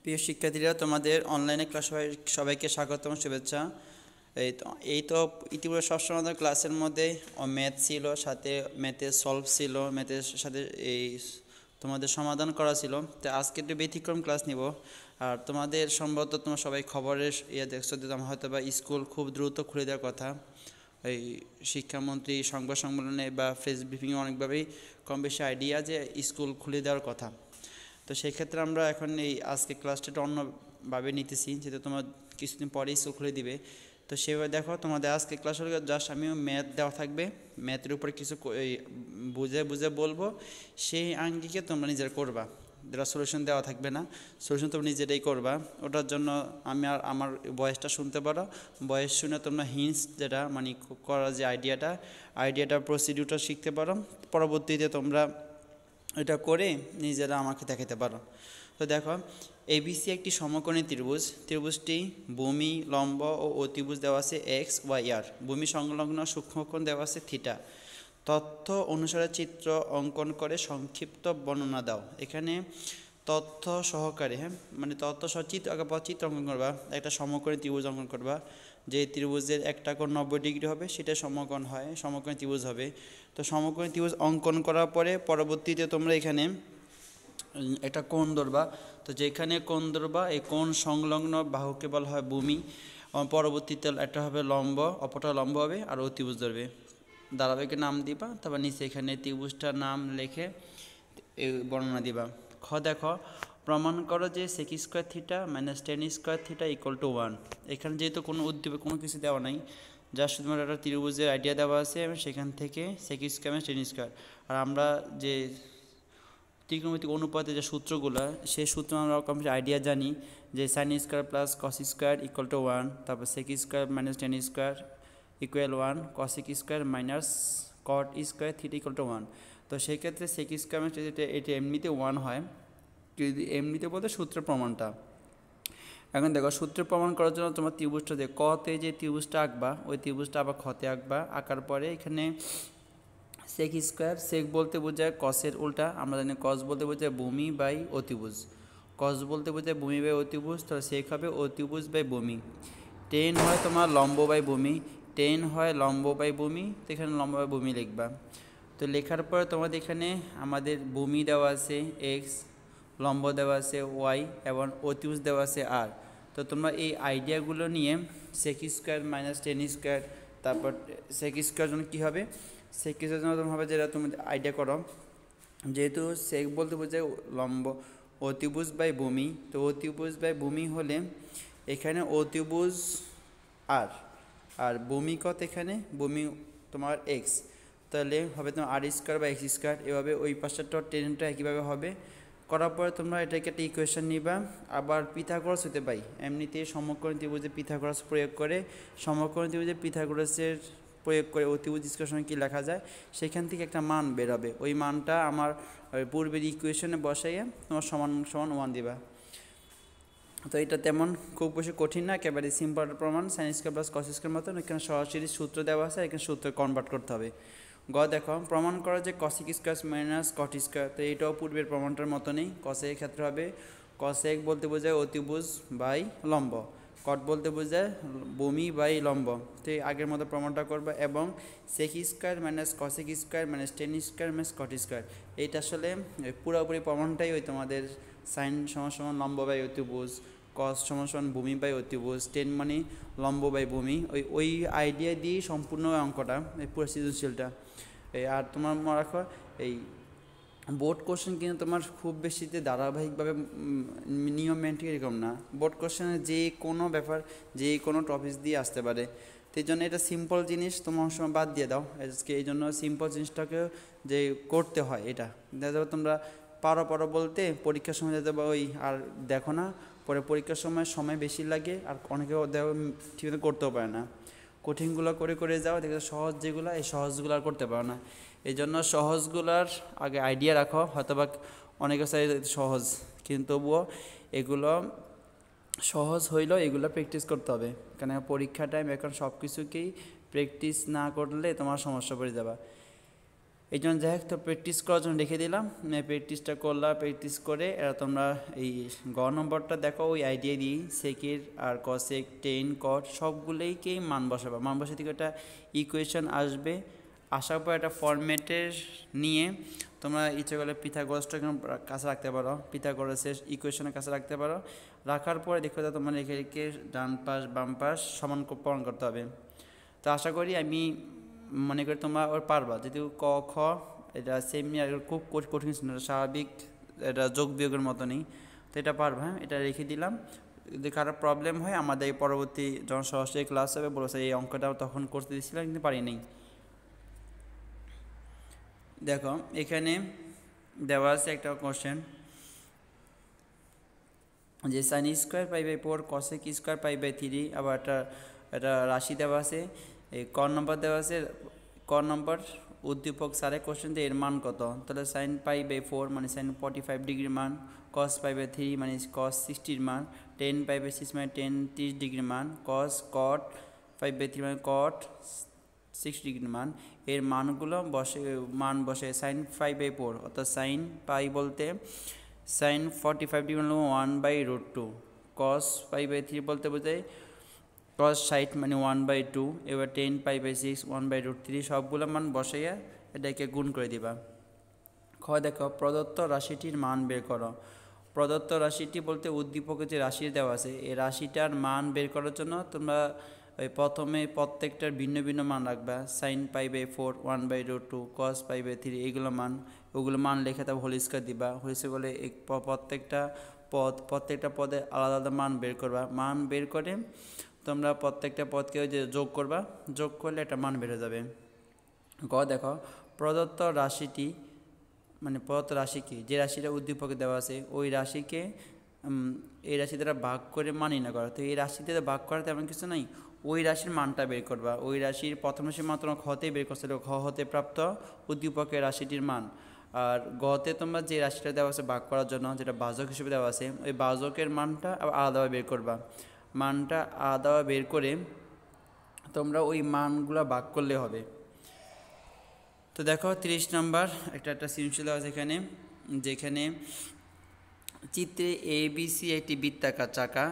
প্রিয় শিক্ষার্থীরা, তোমাদের অনলাইনে ক্লাস সবাইকে স্বাগতম, শুভেচ্ছা। এই তো ইতিপূর্বে সবসময় আমাদের ক্লাসের মধ্যে ম্যাথ ছিল, সাথে ম্যাথের সলভ ছিল, ম্যাথের সাথে এই তোমাদের সমাধান করা ছিল। তো আজকে একটু ব্যতিক্রম ক্লাস নিব। আর তোমাদের সম্ভবত তোমরা সবাই খবরের দেখছো যে হয়তো বা স্কুল খুব দ্রুত খুলে দেওয়ার কথা। এই শিক্ষামন্ত্রী সংবাদ সম্মেলনে বা প্রেস ব্রিফিংয়ে অনেকভাবেই কম বেশি আইডিয়া যে স্কুল খুলে দেওয়ার কথা। তো সেই ক্ষেত্রে আমরা এখন এই আজকে ক্লাসটা একটু অন্যভাবে নিতেছি, যেহেতু তোমার কিছুদিন পরেই স্কুল খুলে দিবে। তো সেভাবে দেখো, তোমাদের আজকে ক্লাস হলে জাস্ট আমিও ম্যাথ দেওয়া থাকবে, ম্যাথের উপরে কিছু বুঝে বুঝে বলবো, সেই আঙ্গিকে তোমরা নিজেরা করবা। যেটা সলিউশন দেওয়া থাকবে না, সলিউশন তোমরা নিজেরাই করবা। ওটার জন্য আমি আর আমার ভয়েসটা শুনতে পারো, ভয়েস শুনে তোমরা হিন্টস যেটা মানে করার যে আইডিয়াটা প্রসিডিউরটা শিখতে পারো। পরবর্তীতে তোমরা এটা করে নিজেরা আমাকে দেখাতে পারো। তো দেখো, এবিসি একটি সমকোণী ত্রিভুজ। ত্রিভুজটি ভূমি, লম্ব ও অতিভুজ দেওয়া আছে এক্স ওয়াই আর। ভূমি সংলগ্ন সূক্ষ্মকোণ দেওয়া আছে থিটা। তথ্য অনুসারে চিত্র অঙ্কন করে সংক্ষিপ্ত বর্ণনা দাও। এখানে তথ্য সহকারে, মানে তথ্য সহ চিত্র অঙ্কন করবা। একটা সমকোণী ত্রিভুজ অঙ্কন করবা, যে ত্রিভুজের একটা কোণ 90 ডিগ্রি হবে, সেটা সমকোণ হয়, সমকোণী ত্রিভুজ হবে। তো সমকোণী ত্রিভুজ অঙ্কন করার পরে পরবর্তীতে তোমরা এখানে একটা কোণ ধরবা। তো যেখানে কোণ ধরবা, এই কোণ সংলগ্ন বাহুকে বলা হয় ভূমি। পরবর্তীতে একটা হবে লম্ব, অপরটা লম্ব হবে, আর অতিভুজ ধরবে। ধারাবাহিকের নাম দিবা, তারপর নিচে এখানে ত্রিভুজটার নাম লিখে এই বর্ণনা দিবা। দেখো, প্রমাণ করো যে sec square theta minus ten square theta equal to 1। এখানে যেহেতু কোনো উদ্দীপক কোনো কিছু দেওয়া নাই, যা শুধুমাত্র একটা ত্রিভুজের আইডিয়া দেওয়া আছে এবং সেখান থেকে sec square minus ten square. আর আমরা যে ত্রিকোণমিতিক অনুপাতে যে সূত্রগুলো, সেই সূত্র আমরা কমপ্লিট আইডিয়া জানি, যে sine square plus cos square equal to 1, তারপর sec square minus ten square equal 1, cosec square minus cot square theta equal to 1। তো সেই ক্ষেত্রে সেক স্কোয়ার মাইনাস এটা এমনিতে 1 হয়, যদি এমনিতে বলতে সূত্রের প্রমাণটা। এখন দেখো, সূত্র প্রমাণ করার জন্য তোমার ত্রিভুজটা যে কতে যে ত্রিভুজটা আঁকবা, ওই ত্রিভুজটা আবার খতে আঁকবা। আঁকার পরে এখানে সেক স্কোয়ার, সেক বলতে বোঝায় কসের উল্টা, আমরা জানি কস বলতে বোঝায় ভূমি বাই অতিভুজ। কস বলতে বোঝায় ভূমি বাই অতিভুজ, তাহলে সেক হবে অতিভুজ বাই ভূমি। টেন হয় তোমার লম্ব বাই ভূমি, টেন হয় লম্ব বাই ভূমি, তো এখানে লম্ব বাই ভূমি লিখবা। তো লেখার পরে তোমাদের এখানে আমাদের ভূমি দেওয়া আছে এক্স, লম্ব দেওয়া আছে ওয়াই এবং অতিভুজ দেওয়া আছে আর। তো তোমরা এই আইডিয়াগুলো নিয়ে sec square minus ten square, তারপর সেক স্কোয়ার জন্য কী হবে, সেক স্কোয়ার জন্য তোমার হবে যেটা তুমি আইডিয়া করো, যেহেতু সেক বলতে বোঝায় লম্ব, অতিভুজ বাই ভূমি। তো অতিভুজ বাই ভূমি হলে এখানে অতিভুজ আর, আর ভূমি কত, এখানে ভূমি তোমার এক্স, তাহলে হবে তোমার আর স্কোয়ার বা এক্স স্কোয়ার। এভাবে ওই পাশেরটা টেনটা একইভাবে হবে। করার পরে তোমরা এটাকে একটা ইকুয়েশন নিবা। আবার পিথাগোরাস হতে পাই, এমনিতে সমকোণী ত্রিভুজে পিথাগোরাস প্রয়োগ করে, সমকোণী ত্রিভুজে পিথাগোরাসের প্রয়োগ করে অতিভুজ ইকুয়েশনে কী লেখা যায়, সেখান থেকে একটা মান বের হবে। ওই মানটা আমার পূর্বের ইকুয়েশনে বসাইয়া তোমার সমান সমান 1 দিবা। তো এটা তেমন খুব বেশি কঠিন না, একেবারে সিম্পল প্রমাণ, sign square plus cos square মতন। এখানে সরাসরি সূত্র দেওয়া আছে, এখানে সূত্র কনভার্ট করতে হবে। দেখো, প্রমাণ করা যে cosec square minus cot square, তো এটাও পূর্বের প্রমাণটার মতনই। কসের ক্ষেত্রে হবে কসেক বলতে বোঝায় অতিভুজ বাই লম্ব, কট বলতে বোঝায় ভূমি বাই লম্ব। তো আগের মতো প্রমাণটা করবে। এবং sec square minus cosec square minus ten square minus cot square, এইটা আসলে পুরোপুরি প্রমাণটাই ওই তোমাদের সাইন সমান সমান লম্ব বাই অতিভুজ, কস সমান সমান ভূমি বাই অতিভুজ, টেন মানে লম্ব বাই ভূমি, ওই আইডিয়া দিয়েই সম্পূর্ণ অঙ্কটা, এই পুরো সৃজনশীলটা। আর তোমার মনে রাখো, এই বোর্ড কোশ্চেন কিন্তু তোমার খুব বেশিতে ধারাবাহিকভাবে নিয়ম মেনটেন এরকম না। বোর্ড কোশ্চেনে যে কোনো ব্যাপার, যে কোনো টপিক দিয়ে আসতে পারে। তো এই জন্য এটা সিম্পল জিনিস, তোমার সময় বাদ দিয়ে দাও আজকে। এই জন্য সিম্পল জিনিসটাকে যে করতে হয়, এটা দেখা যাবে তোমরা পারো বলতে পরীক্ষার সময় যাতে ওই আর দেখো না, পরে পরীক্ষার সময় বেশি লাগে, আর অনেকেও দেখো ঠিকমতো করতেও পারে না। কঠিনগুলো করে যাও, দেখো সহজ যেগুলো, এই সহজগুলো আর করতে পারো না। এই জন্য সহজগুলার আগে আইডিয়া রাখো, হয়তো বা অনেকের চাই সহজ, কিন্তু তবুও এগুলো সহজ হইলেও এগুলো প্র্যাকটিস করতে হবে। কারণ পরীক্ষা টাইম এখন সব কিছুকেই প্র্যাকটিস না করলে তোমার সমস্যা পড়ে যাবে। এই জন্য যাই হোক, তো প্র্যাকটিস করার জন্য রেখে দিলাম। প্র্যাকটিসটা করলাম, প্র্যাকটিস করে তোমরা এই গ নম্বরটা দেখো, ওই আইডিয়া দিই সেকের আর কসেক টেন কট সবগুলোকেই মান বসাবা। মান বসে থেকে একটা ইকুয়েশন আসবে, আসার পর একটা ফরম্যাটের নিয়ে তোমরা ইচ্ছে করলে পিথাগোরাসটা কাছে রাখতে পারো, পিথাগোরাসের ইকুয়েশনের কাছে রাখতে পারো। রাখার পরে দেখো তো তোমার রেখে রেখে ডান পাশ বাম পাশ সমান প্রমাণ করতে হবে। তো আশা করি আমি মনে করি তোমরা ওর পারবা, যেহেতু ক খ এটা সেমনি আর খুব কঠিন ছিল না, স্বাভাবিক, এটা যোগ বিয়োগের মতনই, তো এটা পারবা। হ্যাঁ, এটা রেখে দিলাম। যদি কারো প্রবলেম হয় আমাদের এই পরবর্তী যখন সরাসরি ক্লাস হবে বলেছে, এই অঙ্কটাও তখন করতে দিয়েছিলাম কিন্তু পারিনি। দেখো এখানে দেওয়া আছে একটা কোশ্চেন যে sine square pi by 4 cosec square pi by 3, আবার একটা রাশি দেওয়া আছে, এই ক নম্বর দেওয়া আছে। ক নম্বর উদ্দীপক স্যারের কোশ্চেন দিয়ে এর মান কত, তাহলে সাইন পাই বাই 4 মানে সাইন 45 ডিগ্রির মান, কস পাই বাই 3 মানে কস 60 মান, টেন পাই বাই 6 মানে টেন 30 ডিগ্রির মান, কস কট 5 বাই 3 মানে কট 6 ডিগ্রির মান। এর মানগুলো বসে সাইন 5 বাই 4 অর্থাৎ সাইন পাই বলতে সাইন 45 ডিগ্রি মানে 1/√2, কস পাই বাই 3 বলতে বোঝায় কস 60 মানে 1/2, এবার 10 পাই বাই 6 1/√3, সবগুলো মান বসাইয়া এটাকে গুণ করে দিবা। দেখো প্রদত্ত রাশিটির মান বের করো। প্রদত্ত রাশিটি বলতে উদ্দীপকে যে রাশি দেওয়া আছে, এই রাশিটার মান বের করার জন্য তোমরা ওই প্রথমে প্রত্যেকটার ভিন্ন ভিন্ন মান রাখবা। Sine pi by 4 1/√2, cos pi by 3, এইগুলো মান, ওগুলো মান লিখে তারপর হোল স্কয়ার দিবা। হোল স্কয়ার বলে প্রত্যেকটা পদে আলাদা আলাদা মান বের করবা। মান বের করে তোমরা প্রত্যেকটা পদকে যে যোগ করবা, যোগ করলে একটা মান বেড়ে যাবে। দেখো প্রদত্ত রাশিটি মানে প্রদত্ত রাশি কি, যে রাশিটা উদ্দীপকে দেওয়া আছে ওই রাশিকে এই রাশি দ্বারা ভাগ করে মান নির্ণয় করা। তো এই রাশি দ্বারা ভাগ করা তেমন কিছু নাই, ওই রাশির মানটা বের করবা। ওই রাশির প্রথম রাশির মান তোমার খতে বের করছিল, খ হতে প্রাপ্ত উদ্দীপকের রাশিটির মান। আর গতে তোমরা যে রাশিটা দেওয়া আছে ভাগ করার জন্য, যেটা বাজক হিসেবে দেওয়া আছে, ওই বাজকের মানটা আবার আলাদাভাবে বের করবা। মানটা আলাদাভাবে বের করে তোমরা ওই মানগুলো ভাগ করলে হবে। তো দেখো 30 নম্বর একটা সৃজনশীল আছে এখানে, যেখানে চিত্রে ABC একটি বৃত্তাকার চাকা,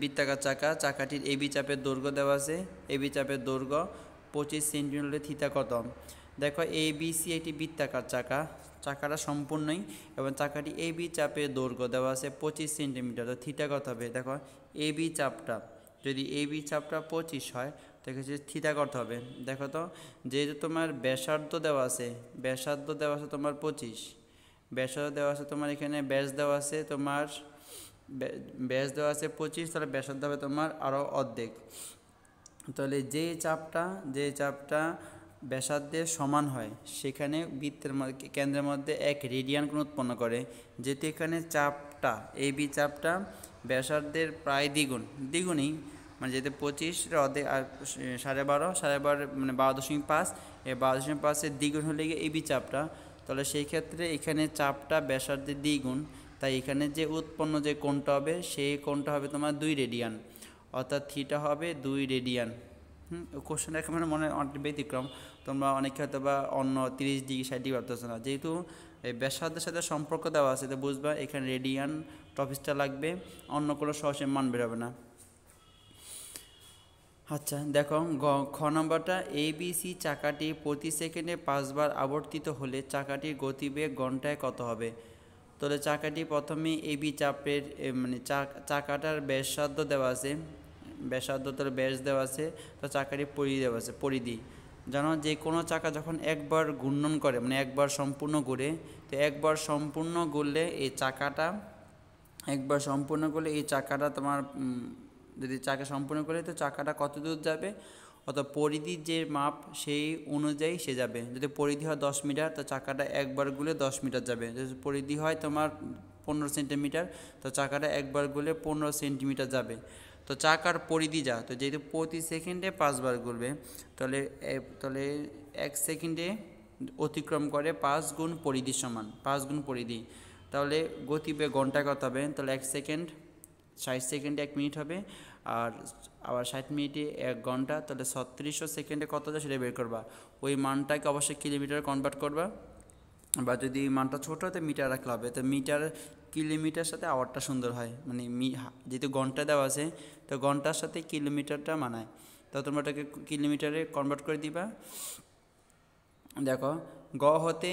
বৃত্তাকার চাকাটির AB চাপের দৈর্ঘ্য দেওয়া আছে। AB চাপের দৈর্ঘ্য 25 সেন্টিমিটার, থিতা কত। দেখো ABC একটি বৃত্তাকার চাকাটা সম্পূর্ণই, এবং চাকাটি AB চাপের দৈর্ঘ্য দেওয়া আছে 25 সেন্টিমিটার, তো থিতা কত হবে। দেখো AB চাপটা যদি AB চাপটা 25 হয়, দেখেছি থিতা করতে হবে। দেখো তো যেহেতু তোমার ব্যাসার্ধ দেওয়া আছে তোমার 25, ব্যাসার্ধ দেওয়া আছে তোমার এখানে, ব্যাস দেওয়া আছে তোমার, ব্যাস দেওয়া আছে 25, তাহলে ব্যাসার্ধ হবে তোমার আরও অর্ধেক। তাহলে যে চাপটা ব্যাসার্ধের সমান হয় সেখানে বৃত্তের কেন্দ্রের মধ্যে 1 রেডিয়ান কোণ উৎপন্ন করে। যেহেতু এখানে চাপটা AB চাপটা ব্যাসার্ধের প্রায় দ্বিগুণই, মানে যেহেতু 25 অর্ধেক আর 12.5 মানে 12.5, এই 12.5-এর দ্বিগুণ হলে গিয়ে AB চাপটা, তাহলে সেই ক্ষেত্রে এখানে চাপটা ব্যাসার্ধের দ্বিগুণ, তাই এখানে যে উৎপন্ন যে কোণটা হবে সেই কোণটা হবে তোমার 2 রেডিয়ান, অর্থাৎ থিটা হবে 2 রেডিয়ান। কোশ্চেনটা একেবারে মনে অনেক ব্যতিক্রম, তোমরা অনেকে হয়তো বা অন্য 30 ডিগ্রি 60 ডিগ্রি ভাবতেছো না, যেহেতু এই ব্যাসার্ধের সাথে সম্পর্ক দেওয়া আছে, তো বুঝবা এখানে রেডিয়ান টপিকটা লাগবে, অন্য কোনো সহজে মান বেরোবে না। আচ্ছা দেখো খ নম্বরটা, ABC চাকাটি প্রতি সেকেন্ডে 5 বার আবর্তিত হলে চাকাটির গতিবেগ ঘন্টায় কত হবে। তাহলে চাকাটি প্রথমে AB চাপের মানে চাকাটার ব্যাসার্ধ দেওয়া আছে, তাহলে ব্যাস দেওয়া আছে, তো চাকাটি পরিধি দেওয়া আছে, পরিধি জানো যে কোনো চাকা যখন একবার ঘূর্ণন করে মানে একবার সম্পূর্ণ ঘুরে, তো একবার সম্পূর্ণ ঘুরলে এই চাকাটা তোমার যদি চাকা সম্পূর্ণ করে তো চাকাটা কত দূর যাবে, অর্থাৎ পরিধির যে মাপ সেই অনুযায়ী সে যাবে। যদি পরিধি হয় 10 মিটার, তো চাকাটা একবার ঘুরে 10 মিটার যাবে। যদি পরিধি হয় তোমার 15 সেন্টিমিটার, তো চাকাটা একবার ঘুরে 15 সেন্টিমিটার যাবে। তো চাকার পরিধি তো যেহেতু প্রতি সেকেন্ডে 5 বার ঘুরবে, তাহলে 1 সেকেন্ডে অতিক্রম করে 5 গুণ পরিধির সমান, 5 গুণ পরিধি। তাহলে গতিবেগ ঘন্টায় কত হবে, তাহলে 1 সেকেন্ড 60 সেকেন্ডে 1 মিনিট হবে, আর আবার 60 মিনিটে 1 ঘন্টা, তাহলে 3600 সেকেন্ডে কত যায় সেটা বের করবা। ওই মানটাকে অবশ্যই কিলোমিটারে কনভার্ট করবা, বা যদি মানটা ছোটো হয় তো মিটার রাখলে হবে। তো মিটার কিলোমিটার সাথে আওয়ারটা সুন্দর হয়, মানে যেহেতু ঘন্টা দেওয়া আছে তো ঘন্টার সাথে কিলোমিটারটা মানায়, তো তোমরা ওটাকে কিলোমিটারে কনভার্ট করে দিবা। দেখো, গ হতে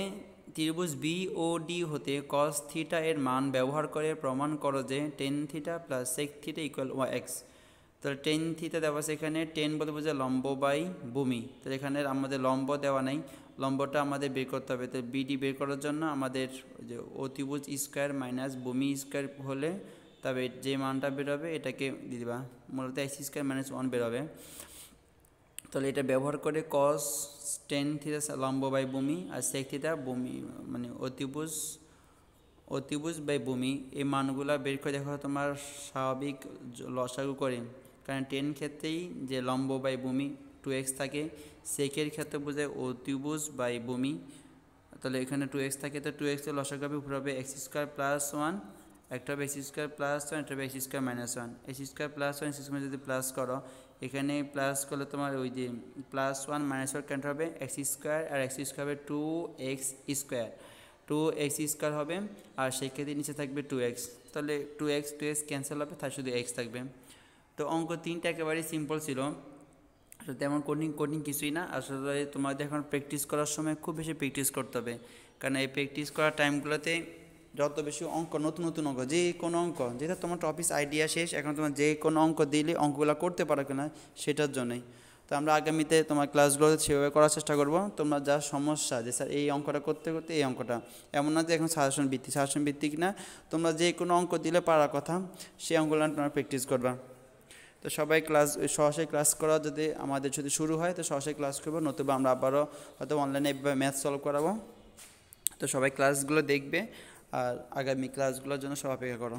ত্রিভুজ বি ও ডি হতে কস থিটা এর মান ব্যবহার করে প্রমাণ করো যে tan theta plus sec theta equal x. তাহলে টেন থিটা দেওয়া আছে এখানে, টেন বলতে বোঝা লম্ব বাই ভূমি, তাহলে এখানে আমাদের লম্ব দেওয়া নেই, লম্বটা আমাদের বের করতে হবে। তো বিডি বের করার জন্য আমাদের যে অতিভুজ স্কোয়ার মাইনাস ভূমি স্কোয়ার হলে তবে যে মানটা বেরোবে এটাকে দিয়ে দিবা, মূলত এক্স স্কোয়ার মাইনাস 1 বেরোবে। তাহলে এটা ব্যবহার করে কস টেন থিটা লম্ব বাই ভূমি আর সেক থিটা ভূমি মানে অতিভুজ বাই ভূমি, এই মানগুলো বের করে দেখো তোমার স্বাভাবিক লসাগু করে, কারণ টেন ক্ষেত্রেই যে লম্ব বাই ভূমি 2x থাকে, সেকের ক্ষেত্রে বোঝায় অতিভুজ বাই ভূমি, তাহলে এখানে 2x থাকে, তো 2x এর লসাগু হবে উপরে হবে এক্স স্কোয়ার প্লাস 1, একটা হবে এক্স স্কোয়ার প্লাস 1, একটা হবে x square minus 1, x square plus 1 x square যদি প্লাস করো এখানে প্লাস করলে তোমার ওই যে প্লাস 1 মাইনাস 1 ক্যান্সেল হবে, এক্স স্কোয়ার আর এক্স স্কোয়ার হবে 2x স্কোয়ার, 2x স্কোয়ার হবে, আর সেই ক্ষেত্রে নিচে থাকবে 2x, তাহলে 2x ক্যান্সেল হবে, তাই শুধু x থাকবে। তো অঙ্ক 3টা একেবারেই সিম্পল ছিল, তেমন কঠিন কিছুই না। আসলে তোমাদের এখন প্র্যাকটিস করার সময় খুব বেশি প্র্যাকটিস করতে হবে, কারণ এই প্র্যাকটিস করার টাইমগুলোতে যত বেশি অঙ্ক, নতুন নতুন অঙ্ক, যে কোনো অঙ্ক, যেটা তোমার টপিক আইডিয়া শেষ, এখন তোমার যে কোনো অঙ্ক দিলে অঙ্কগুলো করতে পারো কিনা সেটার জন্যই। তো আমরা আগামীতে তোমার ক্লাসগুলো সেভাবে করার চেষ্টা করব। তোমরা যা সমস্যা যে স্যার এই অঙ্কটা করতে করতে এই অঙ্কটা, এমন না যে এখন সাজেশন ভিত্তিক না, তোমরা যে কোনো অঙ্ক দিলে পারার কথা সেই অঙ্কগুলো তোমরা প্র্যাকটিস করবা। তো সবাই সরাসরি ক্লাস করা যদি আমাদের যদি শুরু হয় তো সরাসরি ক্লাস করবো, নতুবা আমরা আবারও হয়তো অনলাইনে ম্যাথ সলভ করাবো। তো সবাই ক্লাসগুলো দেখবে আর আগামী ক্লাসগুলোর জন্য সব অপেক্ষা করো।